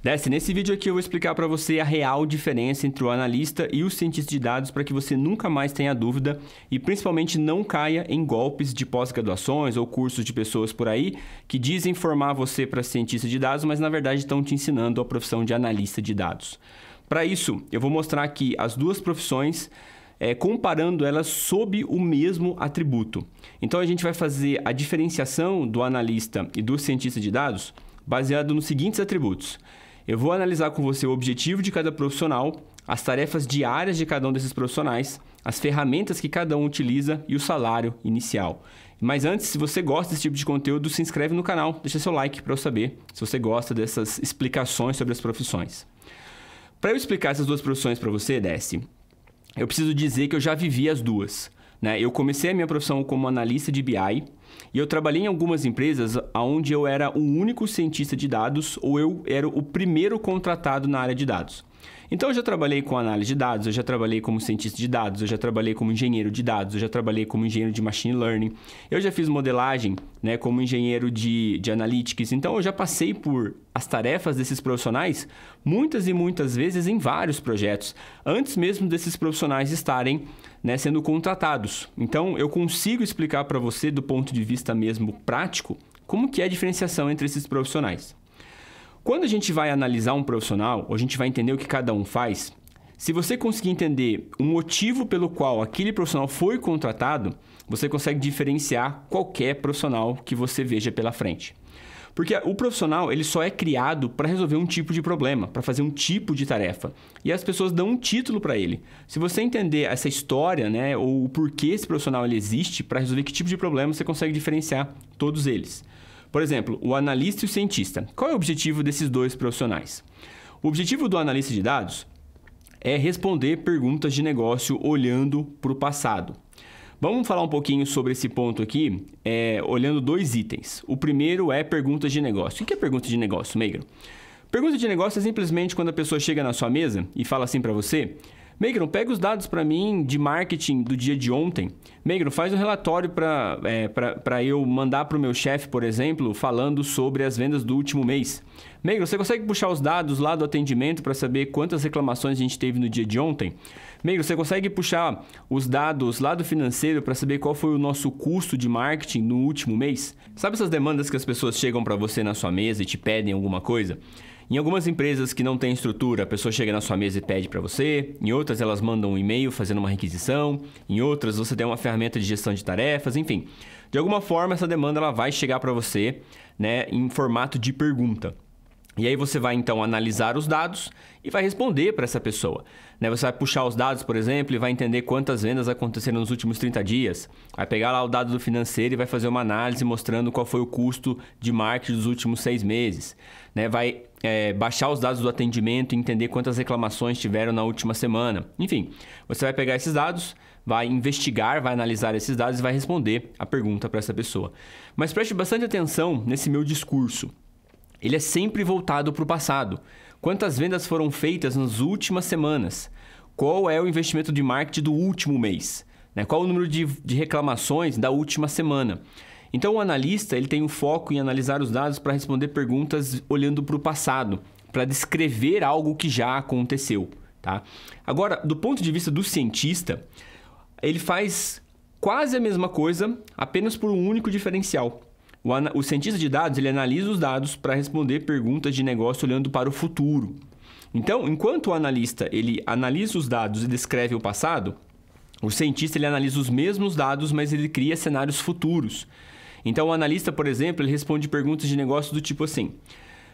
Nesse vídeo aqui eu vou explicar para você a real diferença entre o analista e o cientista de dados para que você nunca mais tenha dúvida e principalmente não caia em golpes de pós-graduações ou cursos de pessoas por aí que dizem formar você para cientista de dados, mas na verdade estão te ensinando a profissão de analista de dados. Para isso, eu vou mostrar aqui as duas profissões, comparando elas sob o mesmo atributo. Então a gente vai fazer a diferenciação do analista e do cientista de dados baseado nos seguintes atributos. Eu vou analisar com você o objetivo de cada profissional, as tarefas diárias de cada um desses profissionais, as ferramentas que cada um utiliza e o salário inicial. Mas antes, se você gosta desse tipo de conteúdo, se inscreve no canal, deixa seu like para eu saber se você gosta dessas explicações sobre as profissões. Para eu explicar essas duas profissões para você, eu preciso dizer que eu já vivi as duas. Eu comecei a minha profissão como analista de BI e eu trabalhei em algumas empresas onde eu era o único cientista de dados ou eu era o primeiro contratado na área de dados. Então eu já trabalhei com análise de dados, eu já trabalhei como cientista de dados, eu já trabalhei como engenheiro de dados, eu já trabalhei como engenheiro de machine learning, eu já fiz modelagem como engenheiro de analytics. Então eu já passei por as tarefas desses profissionais muitas e muitas vezes em vários projetos, antes mesmo desses profissionais estarem sendo contratados. Então eu consigo explicar para você do ponto de vista mesmo prático como que é a diferenciação entre esses profissionais. Quando a gente vai analisar um profissional, ou a gente vai entender o que cada um faz, se você conseguir entender o motivo pelo qual aquele profissional foi contratado, você consegue diferenciar qualquer profissional que você veja pela frente. Porque o profissional ele só é criado para resolver um tipo de problema, para fazer um tipo de tarefa. E as pessoas dão um título para ele. Se você entender essa história, ou o porquê esse profissional ele existe para resolver que tipo de problema, você consegue diferenciar todos eles. Por exemplo, o analista e o cientista. Qual é o objetivo desses dois profissionais? O objetivo do analista de dados é responder perguntas de negócio olhando para o passado. Vamos falar um pouquinho sobre esse ponto aqui, olhando dois itens. O primeiro é perguntas de negócio. O que é pergunta de negócio, Meigron? Pergunta de negócio é simplesmente quando a pessoa chega na sua mesa e fala assim para você: Meigron, pega os dados para mim de marketing do dia de ontem. Meigron, faz um relatório para eu mandar para o meu chefe, por exemplo, falando sobre as vendas do último mês. Meigron, você consegue puxar os dados lá do atendimento para saber quantas reclamações a gente teve no dia de ontem? Meigron, você consegue puxar os dados lá do financeiro para saber qual foi o nosso custo de marketing no último mês? Sabe essas demandas que as pessoas chegam para você na sua mesa e te pedem alguma coisa? Em algumas empresas que não têm estrutura, a pessoa chega na sua mesa e pede para você. Em outras, elas mandam um e-mail fazendo uma requisição. Em outras, você tem uma ferramenta de gestão de tarefas. Enfim, de alguma forma, essa demanda ela vai chegar para você em formato de pergunta. E aí você vai, então, analisar os dados e vai responder para essa pessoa. Você vai puxar os dados, por exemplo, e vai entender quantas vendas aconteceram nos últimos 30 dias. Vai pegar lá o dado do financeiro e vai fazer uma análise mostrando qual foi o custo de marketing dos últimos 6 meses. Vai baixar os dados do atendimento e entender quantas reclamações tiveram na última semana. Enfim, você vai pegar esses dados, vai investigar, vai analisar esses dados e vai responder a pergunta para essa pessoa. Mas preste bastante atenção nesse meu discurso. Ele é sempre voltado para o passado. Quantas vendas foram feitas nas últimas semanas? Qual é o investimento de marketing do último mês? Qual o número de reclamações da última semana? Então, o analista ele tem um foco em analisar os dados para responder perguntas olhando para o passado, para descrever algo que já aconteceu. Tá? Agora, do ponto de vista do cientista, ele faz quase a mesma coisa, apenas por um único diferencial. O cientista de dados ele analisa os dados para responder perguntas de negócio olhando para o futuro. Então, enquanto o analista ele analisa os dados e descreve o passado, o cientista ele analisa os mesmos dados, mas ele cria cenários futuros. Então, o analista, por exemplo, ele responde perguntas de negócio do tipo assim: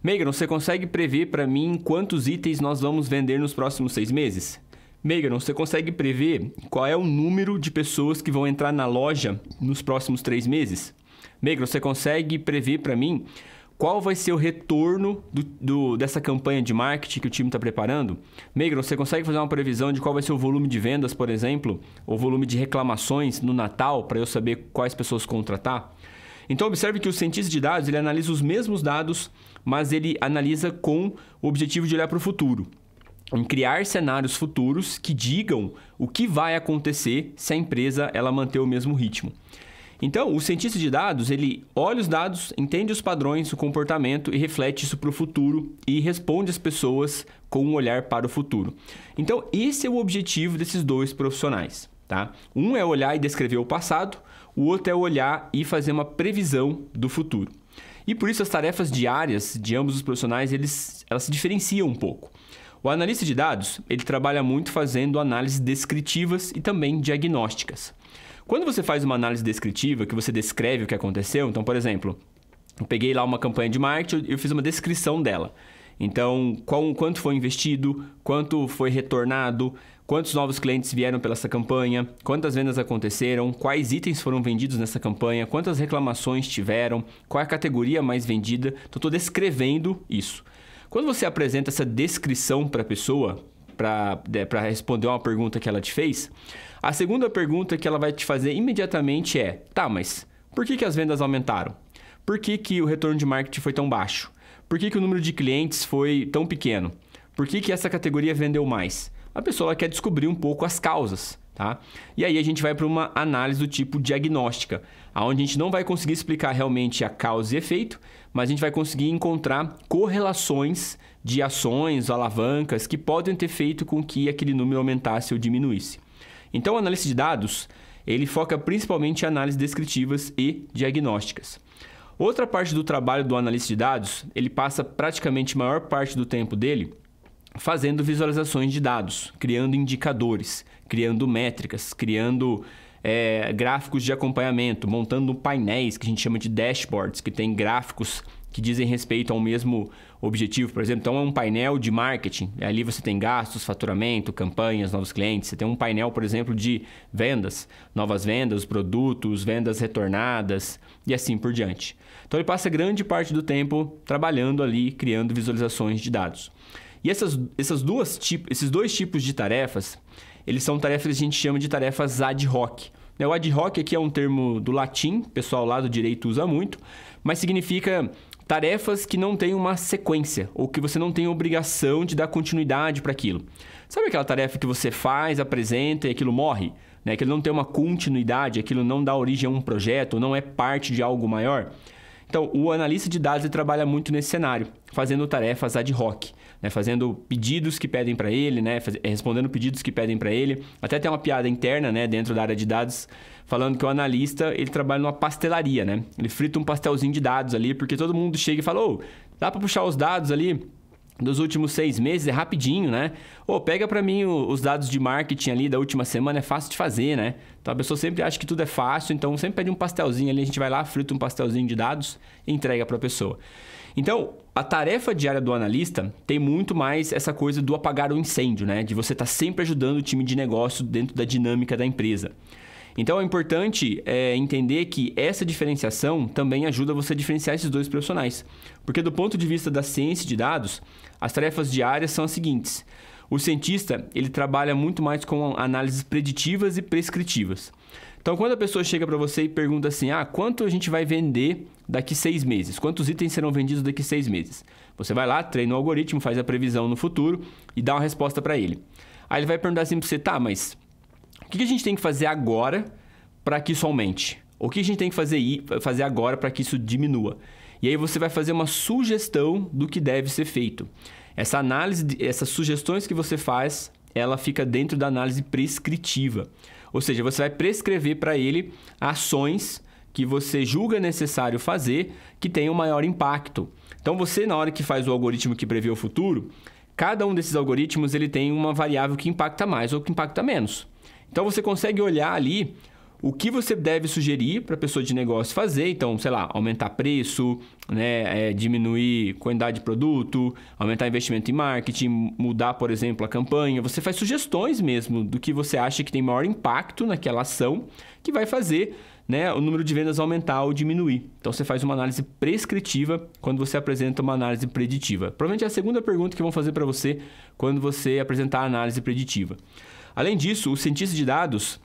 Meigron, você consegue prever para mim quantos itens nós vamos vender nos próximos 6 meses? Meigron, você consegue prever qual é o número de pessoas que vão entrar na loja nos próximos 3 meses? Meigron, você consegue prever para mim qual vai ser o retorno dessa campanha de marketing que o time está preparando? Meigron, você consegue fazer uma previsão de qual vai ser o volume de vendas, por exemplo, ou volume de reclamações no Natal, para eu saber quais pessoas contratar? Então, observe que o cientista de dados ele analisa os mesmos dados, mas ele analisa com o objetivo de olhar para o futuro. Em criar cenários futuros que digam o que vai acontecer se a empresa ela manter o mesmo ritmo. Então, o cientista de dados, ele olha os dados, entende os padrões, o comportamento e reflete isso para o futuro e responde as pessoas com um olhar para o futuro. Então, esse é o objetivo desses dois profissionais, tá? Um é olhar e descrever o passado, o outro é olhar e fazer uma previsão do futuro. E por isso as tarefas diárias de ambos os profissionais, elas se diferenciam um pouco. O analista de dados, ele trabalha muito fazendo análises descritivas e também diagnósticas. Quando você faz uma análise descritiva, que você descreve o que aconteceu, então, por exemplo, eu peguei lá uma campanha de marketing e eu fiz uma descrição dela. Então, quanto foi investido, quanto foi retornado, quantos novos clientes vieram pela essa campanha, quantas vendas aconteceram, quais itens foram vendidos nessa campanha, quantas reclamações tiveram, qual é a categoria mais vendida. Então, estou descrevendo isso. Quando você apresenta essa descrição para a pessoa, para responder uma pergunta que ela te fez, a segunda pergunta que ela vai te fazer imediatamente é: tá, mas por que as vendas aumentaram? Por que o retorno de marketing foi tão baixo? Por que o número de clientes foi tão pequeno? Por que essa categoria vendeu mais? A pessoa quer descobrir um pouco as causas, tá? E aí a gente vai para uma análise do tipo diagnóstica, onde a gente não vai conseguir explicar realmente a causa e efeito, mas a gente vai conseguir encontrar correlações de ações, alavancas, que podem ter feito com que aquele número aumentasse ou diminuísse. Então, o analista de dados, ele foca principalmente em análises descritivas e diagnósticas. Outra parte do trabalho do analista de dados, ele passa praticamente a maior parte do tempo dele fazendo visualizações de dados, criando indicadores, criando métricas, criando gráficos de acompanhamento, montando painéis que a gente chama de dashboards, que tem gráficos que dizem respeito ao mesmo objetivo. Por exemplo, então é um painel de marketing. Ali você tem gastos, faturamento, campanhas, novos clientes. Você tem um painel, por exemplo, de vendas, novas vendas, produtos, vendas retornadas e assim por diante. Então ele passa grande parte do tempo trabalhando ali, criando visualizações de dados. E esses dois tipos de tarefas, eles são tarefas que a gente chama de tarefas ad hoc. O ad hoc aqui é um termo do latim, o pessoal lá do direito usa muito, mas significa tarefas que não têm uma sequência, ou que você não tem obrigação de dar continuidade para aquilo. Sabe aquela tarefa que você faz, apresenta e aquilo morre? Aquilo não tem uma continuidade, aquilo não dá origem a um projeto, não é parte de algo maior? Então, o analista de dados ele trabalha muito nesse cenário, fazendo tarefas ad hoc, fazendo pedidos que pedem para ele, respondendo pedidos que pedem para ele. Até tem uma piada interna dentro da área de dados, falando que o analista ele trabalha numa pastelaria. Ele frita um pastelzinho de dados ali, porque todo mundo chega e fala: ô, dá para puxar os dados ali dos últimos 6 meses, é rapidinho, Ô, pega para mim os dados de marketing ali da última semana, é fácil de fazer, Então, a pessoa sempre acha que tudo é fácil, então sempre pede um pastelzinho ali, a gente vai lá, frita um pastelzinho de dados e entrega para a pessoa. Então, a tarefa diária do analista tem muito mais essa coisa do apagar o incêndio, De você estar sempre ajudando o time de negócio dentro da dinâmica da empresa. Então, é importante entender que essa diferenciação também ajuda você a diferenciar esses dois profissionais. Porque do ponto de vista da ciência de dados, as tarefas diárias são as seguintes. O cientista, ele trabalha muito mais com análises preditivas e prescritivas. Então, quando a pessoa chega para você e pergunta assim: quanto a gente vai vender daqui 6 meses? Quantos itens serão vendidos daqui 6 meses? Você vai lá, treina o algoritmo, faz a previsão no futuro e dá uma resposta para ele. Aí ele vai perguntar assim para você: tá, mas o que a gente tem que fazer agora para que isso aumente? O que a gente tem que fazer agora para que isso diminua? E aí você vai fazer uma sugestão do que deve ser feito. Essa análise, essas sugestões que você faz, ela fica dentro da análise prescritiva. Ou seja, você vai prescrever para ele ações que você julga necessário fazer que tenham maior impacto. Então você, na hora que faz o algoritmo que prevê o futuro, cada um desses algoritmos ele tem uma variável que impacta mais ou que impacta menos. Então, você consegue olhar ali o que você deve sugerir para a pessoa de negócio fazer. Então, sei lá, aumentar preço, diminuir quantidade de produto, aumentar investimento em marketing, mudar, por exemplo, a campanha. Você faz sugestões mesmo do que você acha que tem maior impacto naquela ação que vai fazer o número de vendas aumentar ou diminuir. Então, você faz uma análise prescritiva quando você apresenta uma análise preditiva. Provavelmente é a segunda pergunta que vão fazer para você quando você apresentar a análise preditiva. Além disso, o cientista de dados,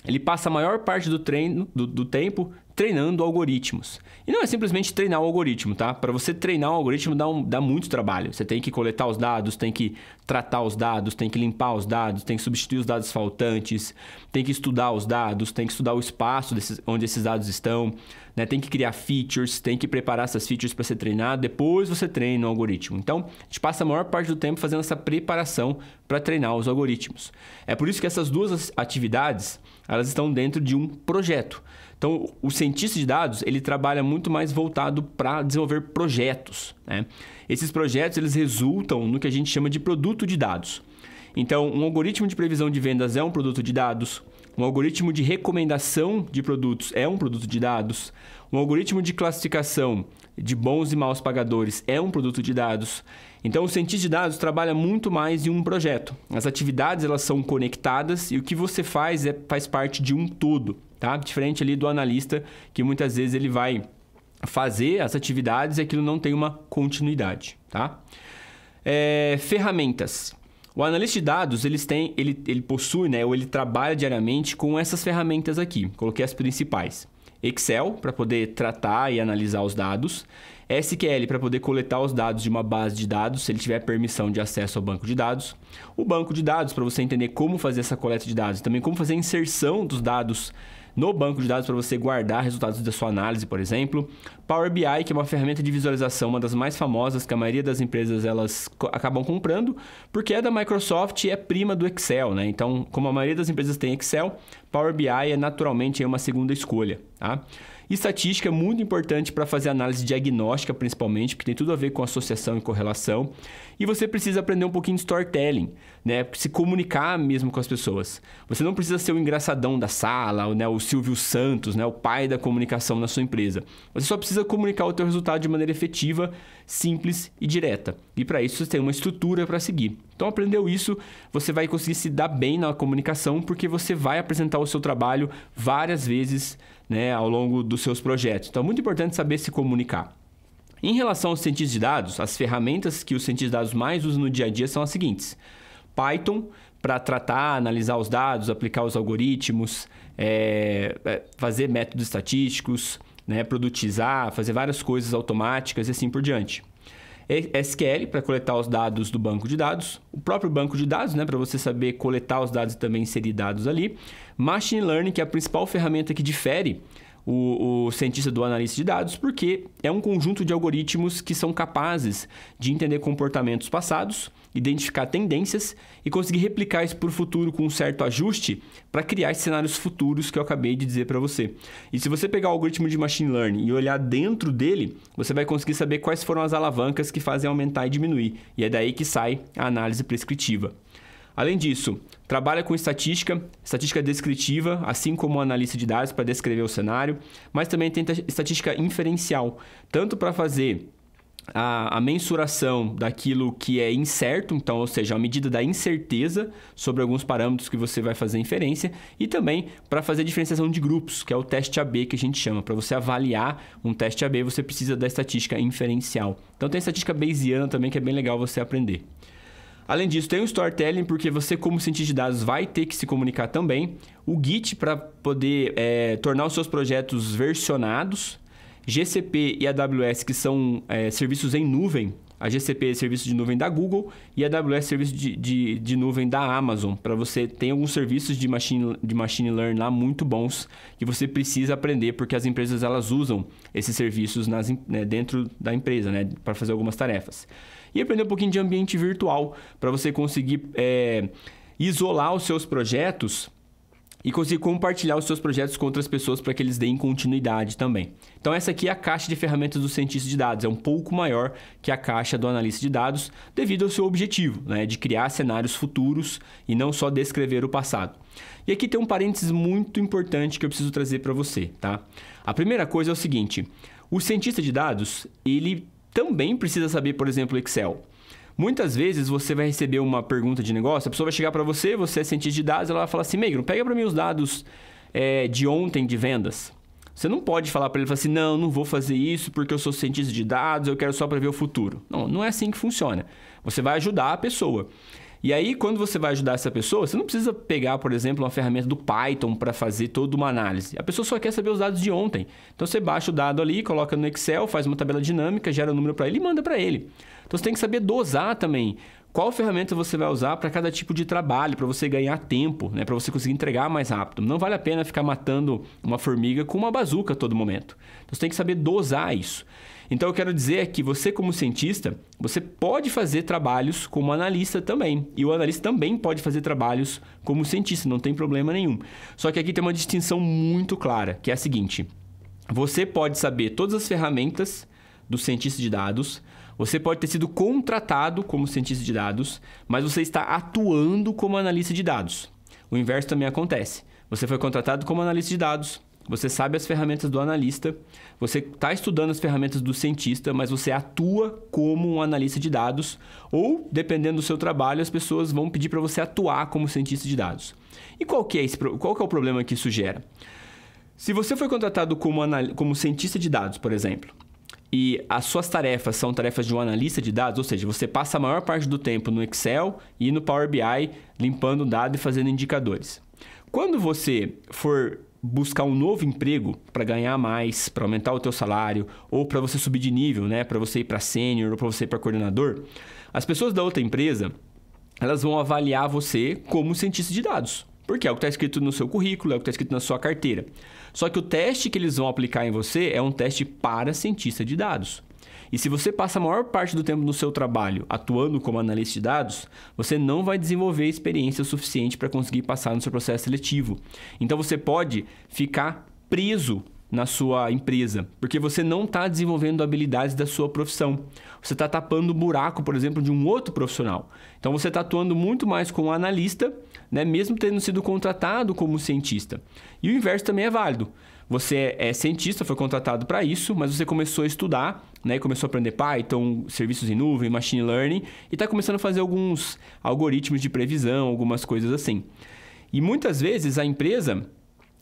ele passa a maior parte do tempo treinando algoritmos. E não é simplesmente treinar o algoritmo, tá? Para você treinar um algoritmo dá muito trabalho. Você tem que coletar os dados, tem que tratar os dados, tem que limpar os dados, tem que substituir os dados faltantes, tem que estudar os dados, tem que estudar o espaço onde esses dados estão, né? Tem que criar features, tem que preparar essas features para ser treinado, depois você treina o algoritmo. Então, a gente passa a maior parte do tempo fazendo essa preparação para treinar os algoritmos. É por isso que essas duas atividades, elas estão dentro de um projeto. Então, o cientista de dados, ele trabalha muito mais voltado para desenvolver projetos, né? Esses projetos, eles resultam no que a gente chama de produto de dados. Então, um algoritmo de previsão de vendas é um produto de dados, um algoritmo de recomendação de produtos é um produto de dados, um algoritmo de classificação de bons e maus pagadores é um produto de dados. Então, o cientista de dados trabalha muito mais em um projeto. As atividades, elas são conectadas e o que você faz faz parte de um todo, tá? Diferente ali do analista, que muitas vezes ele vai fazer as atividades e aquilo não tem uma continuidade, tá? Ferramentas. O analista de dados, ele possui, né, ou ele trabalha diariamente com essas ferramentas aqui. Coloquei as principais. Excel, para poder tratar e analisar os dados. SQL, para poder coletar os dados de uma base de dados, se ele tiver permissão de acesso ao banco de dados. O banco de dados, para você entender como fazer essa coleta de dados. Também como fazer a inserção dos dados no banco de dados para você guardar resultados da sua análise, por exemplo. Power BI, que é uma ferramenta de visualização, uma das mais famosas que a maioria das empresas elas acabam comprando, porque é da Microsoft e é prima do Excel, né? Então, como a maioria das empresas tem Excel, Power BI é naturalmente uma segunda escolha, tá? Estatística é muito importante para fazer análise diagnóstica, principalmente, porque tem tudo a ver com associação e correlação. E você precisa aprender um pouquinho de storytelling, né? Se comunicar mesmo com as pessoas. Você não precisa ser o engraçadão da sala, né? O Silvio Santos, né? O pai da comunicação na sua empresa. Você só precisa comunicar o teu resultado de maneira efetiva, simples e direta. E para isso você tem uma estrutura para seguir. Então, aprendeu isso, você vai conseguir se dar bem na comunicação, porque você vai apresentar o seu trabalho várias vezes, né, ao longo dos seus projetos. Então, é muito importante saber se comunicar. Em relação aos cientistas de dados, as ferramentas que os cientistas de dados mais usam no dia a dia são as seguintes. Python, para tratar, analisar os dados, aplicar os algoritmos, fazer métodos estatísticos, né, produtizar, fazer várias coisas automáticas e assim por diante. SQL, para coletar os dados do banco de dados. O próprio banco de dados, né, para você saber coletar os dados e também inserir dados ali. Machine Learning, que é a principal ferramenta que difere o cientista do analista de dados, porque é um conjunto de algoritmos que são capazes de entender comportamentos passados, identificar tendências e conseguir replicar isso para o futuro com um certo ajuste para criar cenários futuros que eu acabei de dizer para você. E se você pegar o algoritmo de Machine Learning e olhar dentro dele, você vai conseguir saber quais foram as alavancas que fazem aumentar e diminuir. E é daí que sai a análise prescritiva. Além disso, trabalha com estatística descritiva, assim como o analista de dados para descrever o cenário, mas também tem estatística inferencial, tanto para fazer a mensuração daquilo que é incerto, então, ou seja, a medida da incerteza sobre alguns parâmetros que você vai fazer inferência, e também para fazer a diferenciação de grupos, que é o teste AB que a gente chama. Para você avaliar um teste AB, você precisa da estatística inferencial. Então, tem a estatística bayesiana também, que é bem legal você aprender. Além disso, tem o storytelling, porque você, como cientista de dados, vai ter que se comunicar também. O Git, para poder tornar os seus projetos versionados. GCP e AWS, que são serviços em nuvem. A GCP é serviço de nuvem da Google e a AWS é serviço de nuvem da Amazon. Para você, tem alguns serviços de machine learning lá muito bons que você precisa aprender, porque as empresas elas usam esses serviços dentro da empresa, né, para fazer algumas tarefas. E aprender um pouquinho de ambiente virtual, para você conseguir isolar os seus projetos e conseguir compartilhar os seus projetos com outras pessoas para que eles deem continuidade também. Então, essa aqui é a caixa de ferramentas do cientista de dados. É um pouco maior que a caixa do analista de dados, devido ao seu objetivo, né, de criar cenários futuros e não só descrever o passado. E aqui tem um parênteses muito importante que eu preciso trazer para você, tá? A primeira coisa é o seguinte: o cientista de dados, ele também precisa saber, por exemplo, Excel. Muitas vezes você vai receber uma pergunta de negócio, a pessoa vai chegar para você é cientista de dados, ela vai falar assim: Meigron, pega para mim os dados de ontem de vendas. Você não pode falar para ele assim: não vou fazer isso porque eu sou cientista de dados, eu quero só prever o futuro. Não é assim que funciona. Você vai ajudar a pessoa. E aí, quando você vai ajudar essa pessoa, você não precisa pegar, por exemplo, uma ferramenta do Python para fazer toda uma análise. A pessoa só quer saber os dados de ontem. Então, você baixa o dado ali, coloca no Excel, faz uma tabela dinâmica, gera o número para ele e manda para ele. Então, você tem que saber dosar também. Qual ferramenta você vai usar para cada tipo de trabalho, para você ganhar tempo, né? Para você conseguir entregar mais rápido. Não vale a pena ficar matando uma formiga com uma bazuca a todo momento. Então, você tem que saber dosar isso. Então, eu quero dizer que você, como cientista, você pode fazer trabalhos como analista também. E o analista também pode fazer trabalhos como cientista, não tem problema nenhum. Só que aqui tem uma distinção muito clara, que é a seguinte. Você pode saber todas as ferramentas do cientista de dados, você pode ter sido contratado como cientista de dados, mas você está atuando como analista de dados. O inverso também acontece. Você foi contratado como analista de dados, você sabe as ferramentas do analista, você está estudando as ferramentas do cientista, mas você atua como um analista de dados, ou, dependendo do seu trabalho, as pessoas vão pedir para você atuar como cientista de dados. E qual que é o problema que isso gera? Se você foi contratado como cientista de dados, por exemplo, e as suas tarefas são tarefas de um analista de dados, ou seja, você passa a maior parte do tempo no Excel e no Power BI limpando dado e fazendo indicadores. Quando você for buscar um novo emprego para ganhar mais, para aumentar o teu salário, ou para você subir de nível, né, para você ir para sênior ou para você ir para coordenador, as pessoas da outra empresa, elas vão avaliar você como cientista de dados. Porque é o que está escrito no seu currículo, é o que está escrito na sua carteira. Só que o teste que eles vão aplicar em você é um teste para cientista de dados. E se você passa a maior parte do tempo no seu trabalho atuando como analista de dados, você não vai desenvolver experiência suficiente para conseguir passar no seu processo seletivo. Então você pode ficar preso na sua empresa, porque você não está desenvolvendo habilidades da sua profissão. Você está tapando o buraco, por exemplo, de um outro profissional. Então você está atuando muito mais como analista, né, mesmo tendo sido contratado como cientista. E o inverso também é válido. Você é cientista, foi contratado para isso, mas você começou a estudar, né, começou a aprender Python, serviços em nuvem, machine learning, e está começando a fazer alguns algoritmos de previsão, algumas coisas assim. E muitas vezes a empresa,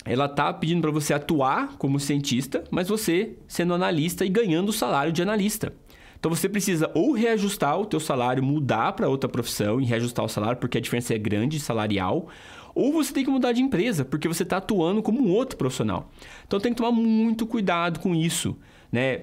ela está pedindo para você atuar como cientista, mas você sendo analista e ganhando o salário de analista. Então você precisa ou reajustar o teu salário, mudar para outra profissão e reajustar o salário, porque a diferença é grande, salarial, ou você tem que mudar de empresa, porque você está atuando como um outro profissional. Então tem que tomar muito cuidado com isso, né?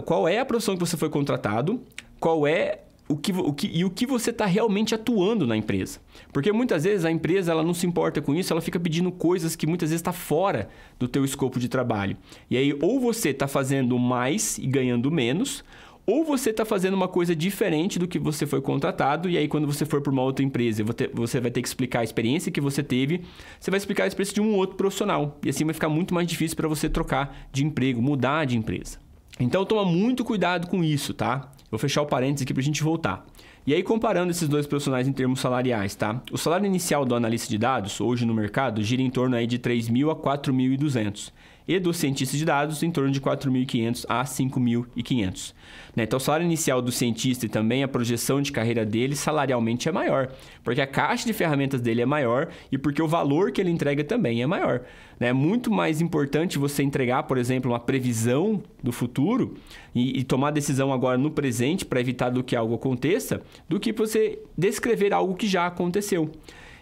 Qual é a profissão que você foi contratado? Qual é o que você está realmente atuando na empresa? Porque muitas vezes a empresa ela não se importa com isso, ela fica pedindo coisas que muitas vezes está fora do teu escopo de trabalho. E aí ou você está fazendo mais e ganhando menos, ou você está fazendo uma coisa diferente do que você foi contratado, e aí quando você for para uma outra empresa, você vai ter que explicar a experiência que você teve, você vai explicar a experiência de um outro profissional. E assim vai ficar muito mais difícil para você trocar de emprego, mudar de empresa. Então toma muito cuidado com isso, tá? Vou fechar o parênteses aqui para a gente voltar. E aí, comparando esses dois profissionais em termos salariais, tá? O salário inicial do analista de dados, hoje no mercado, gira em torno aí de 3.000 a 4.200. E do cientista de dados, em torno de 4.500 a 5.500. Né? Então, o salário inicial do cientista e também a projeção de carreira dele, salarialmente, é maior. Porque a caixa de ferramentas dele é maior e porque o valor que ele entrega também é maior. Né? É muito mais importante você entregar, por exemplo, uma previsão do futuro e tomar decisão agora no presente para evitar do que algo aconteça, do que você descrever algo que já aconteceu.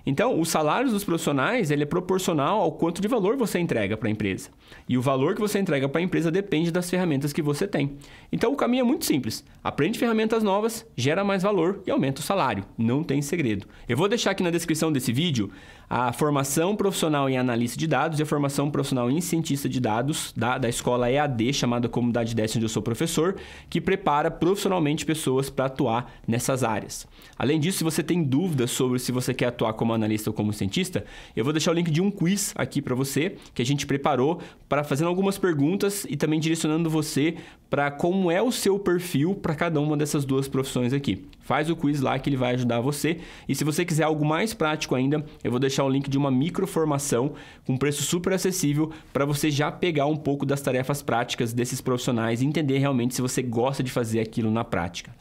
Então, os salários dos profissionais ele é proporcional ao quanto de valor você entrega para a empresa. E o valor que você entrega para a empresa depende das ferramentas que você tem. Então, o caminho é muito simples. Aprende ferramentas novas, gera mais valor e aumenta o salário. Não tem segredo. Eu vou deixar aqui na descrição desse vídeo a formação profissional em analista de dados e a formação profissional em cientista de dados da escola EAD, chamada Comunidade Destiny, onde eu sou professor, que prepara profissionalmente pessoas para atuar nessas áreas. Além disso, se você tem dúvidas sobre se você quer atuar como analista ou como cientista, eu vou deixar o link de um quiz aqui para você, que a gente preparou para fazendo algumas perguntas e também direcionando você para como é o seu perfil para cada uma dessas duas profissões aqui. Faz o quiz lá que ele vai ajudar você. E se você quiser algo mais prático ainda, eu vou deixar o link de uma microformação com preço super acessível para você já pegar um pouco das tarefas práticas desses profissionais e entender realmente se você gosta de fazer aquilo na prática.